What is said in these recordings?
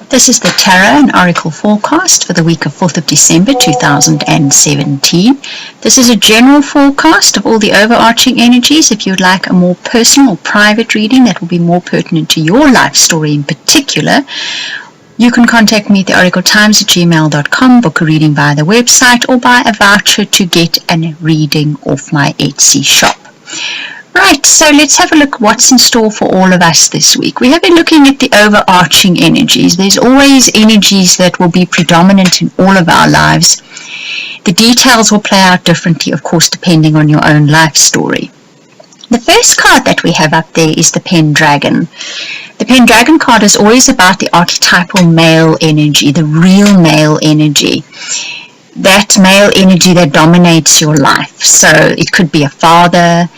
This is the Tarot and Oracle forecast for the week of 4th of December 2017. This is a general forecast of all the overarching energies. If you'd like a more personal or private reading that will be more pertinent to your life story in particular, you can contact me at theoracletimes@gmail.com, book a reading via the website, or buy a voucher to get a reading off my Etsy shop. Right, so let's have a look what's in store for all of us this week. We have been looking at the overarching energies. There's always energies that will be predominant in all of our lives. The details will play out differently, of course, depending on your own life story. The first card that we have up there is the Pendragon. The Pendragon card is always about the archetypal male energy, the real male energy. That male energy that dominates your life. So it could be a father,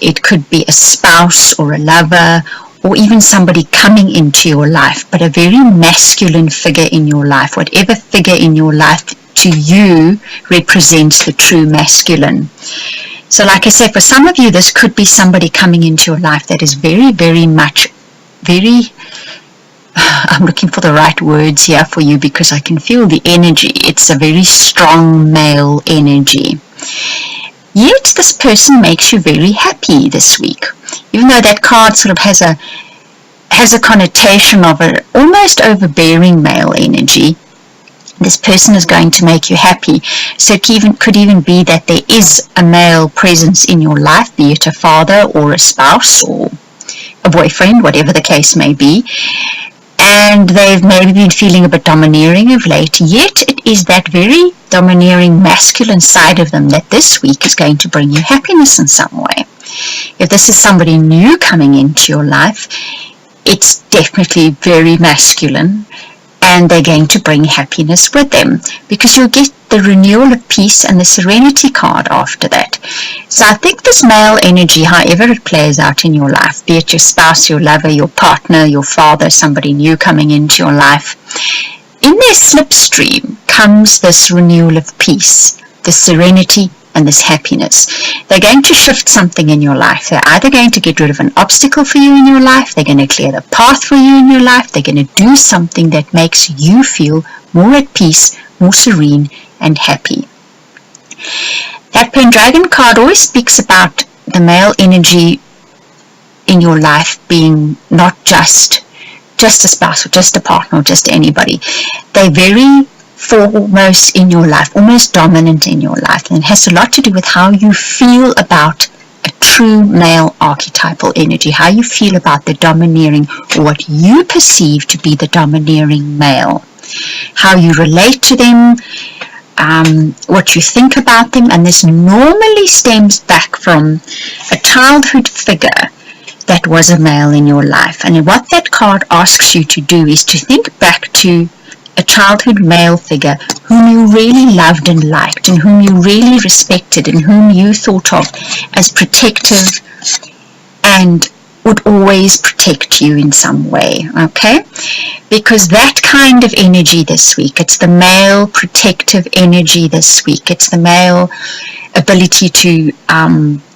it could be a spouse or a lover, or even somebody coming into your life, but a very masculine figure in your life. Whatever figure in your life to you represents the true masculine. So like I said, for some of you, this could be somebody coming into your life that is I'm looking for the right words here for you because I can feel the energy. It's a very strong male energy. Yet this person makes you very happy this week. Even though that card sort of has a connotation of an almost overbearing male energy, this person is going to make you happy. So it could even be that there is a male presence in your life, be it a father or a spouse or a boyfriend, whatever the case may be. And they've maybe been feeling a bit domineering of late, yet it is that very domineering masculine side of them that this week is going to bring you happiness in some way. If this is somebody new coming into your life, it's definitely very masculine, and they're going to bring happiness with them because you'll get the renewal of peace and the serenity card after that. So I think this male energy, however it plays out in your life, be it your spouse, your lover, your partner, your father, somebody new coming into your life, in their slipstream comes this renewal of peace, this serenity, and this happiness. They're going to shift something in your life. They're either going to get rid of an obstacle for you in your life, they're going to clear the path for you in your life, they're going to do something that makes you feel more at peace, more serene, and happy. That Pendragon card always speaks about the male energy in your life being not just a spouse or just a partner or just anybody. They're very foremost in your life, almost dominant in your life, and it has a lot to do with how you feel about a true male archetypal energy, how you feel about the domineering, or what you perceive to be the domineering male, how you relate to them, what you think about them. And this normally stems back from a childhood figure that was a male in your life. And what that card asks you to do is to think back to a childhood male figure whom you really loved and liked, and whom you really respected, and whom you thought of as protective and would always protect you in some way, okay? Because that kind of energy this week, it's the male protective energy this week, it's the male ability to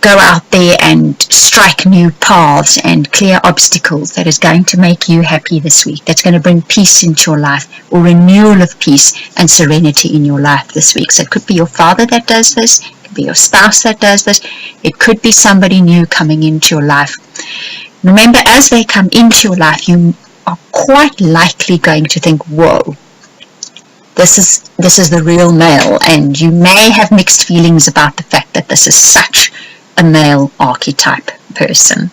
go out there and strike new paths and clear obstacles that is going to make you happy this week, that's going to bring peace into your life, or renewal of peace and serenity in your life this week. So it could be your father that does this, it could be your spouse that does this, it could be somebody new coming into your life. Remember, as they come into your life, you are quite likely going to think, whoa, this is the real male, and you may have mixed feelings about the fact that this is such a male archetype person.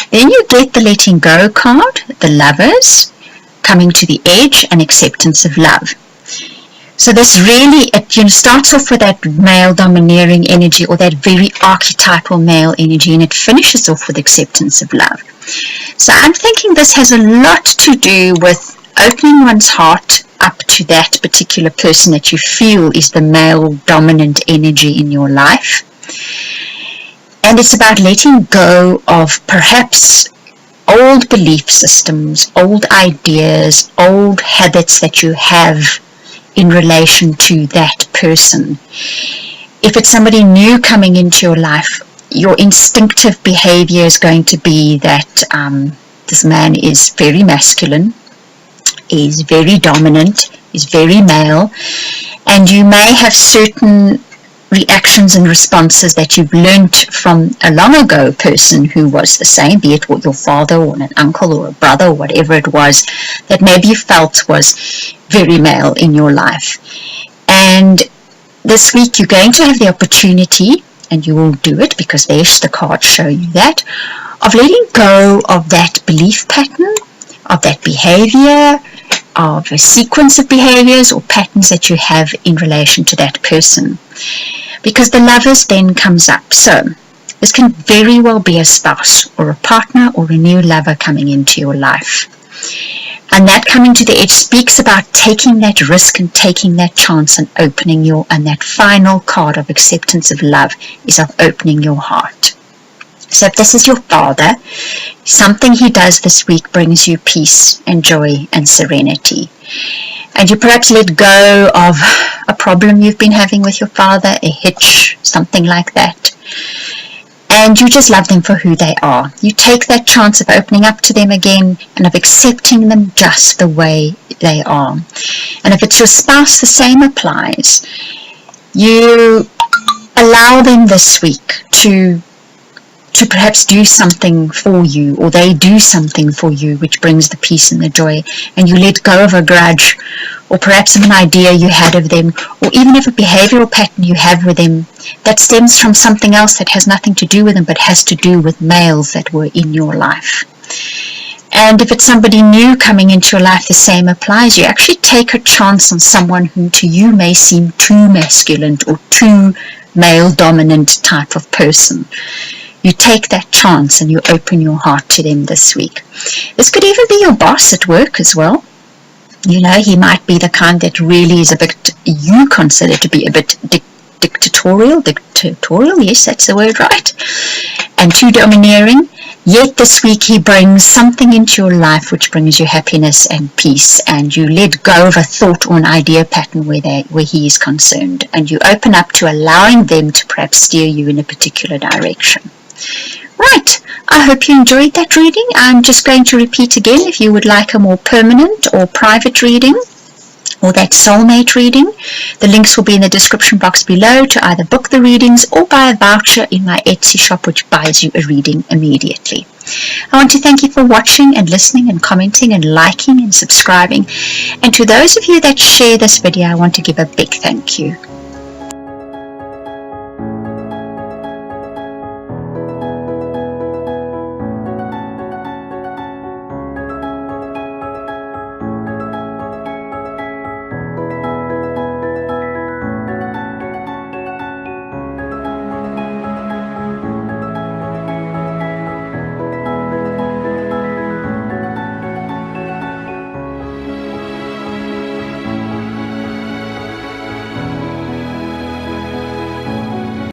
Then you get the letting go card, the lovers, coming to the edge, and acceptance of love. So this really, it starts off with that male domineering energy, or that very archetypal male energy, and it finishes off with acceptance of love. So I'm thinking this has a lot to do with opening one's heart up to that particular person that you feel is the male dominant energy in your life. And it's about letting go of perhaps old belief systems, old ideas, old habits that you have in relation to that person. If it's somebody new coming into your life, your instinctive behavior is going to be that this man is very masculine, is very dominant, is very male, and you may have certain reactions and responses that you've learnt from a long ago person who was the same, be it your father or an uncle or a brother or whatever it was, that maybe you felt was very male in your life. And this week you're going to have the opportunity, and you will do it because there's the cards show you that, of letting go of that belief pattern, of that behavior, of a sequence of behaviors or patterns that you have in relation to that person. Because the Lovers then comes up. So this can very well be a spouse or a partner or a new lover coming into your life. And that coming to the edge speaks about taking that risk and taking that chance and opening and that final card of acceptance of love is of opening your heart. So if this is your father, something he does this week brings you peace and joy and serenity. And you perhaps let go of a problem you've been having with your father, a hitch, something like that. And you just love them for who they are. You take that chance of opening up to them again and of accepting them just the way they are. And if it's your spouse, the same applies. You allow them this week to perhaps do something for you, or they do something for you which brings the peace and the joy, and you let go of a grudge or perhaps of an idea you had of them, or even of a behavioral pattern you have with them that stems from something else that has nothing to do with them but has to do with males that were in your life. And if it's somebody new coming into your life, the same applies. You actually take a chance on someone who to you may seem too masculine or too male dominant type of person. You take that chance and you open your heart to them this week. This could even be your boss at work as well. You know, he might be the kind that really is a bit, you consider to be a bit dictatorial, yes, that's the word, right? And too domineering. Yet this week he brings something into your life which brings you happiness and peace, and you let go of a thought or an idea pattern where he is concerned, and you open up to allowing them to perhaps steer you in a particular direction. Right, I hope you enjoyed that reading. I'm just going to repeat again, if you would like a more permanent or private reading, or that soulmate reading, the links will be in the description box below to either book the readings or buy a voucher in my Etsy shop which buys you a reading immediately. I want to thank you for watching and listening and commenting and liking and subscribing. And to those of you that share this video, I want to give a big thank you.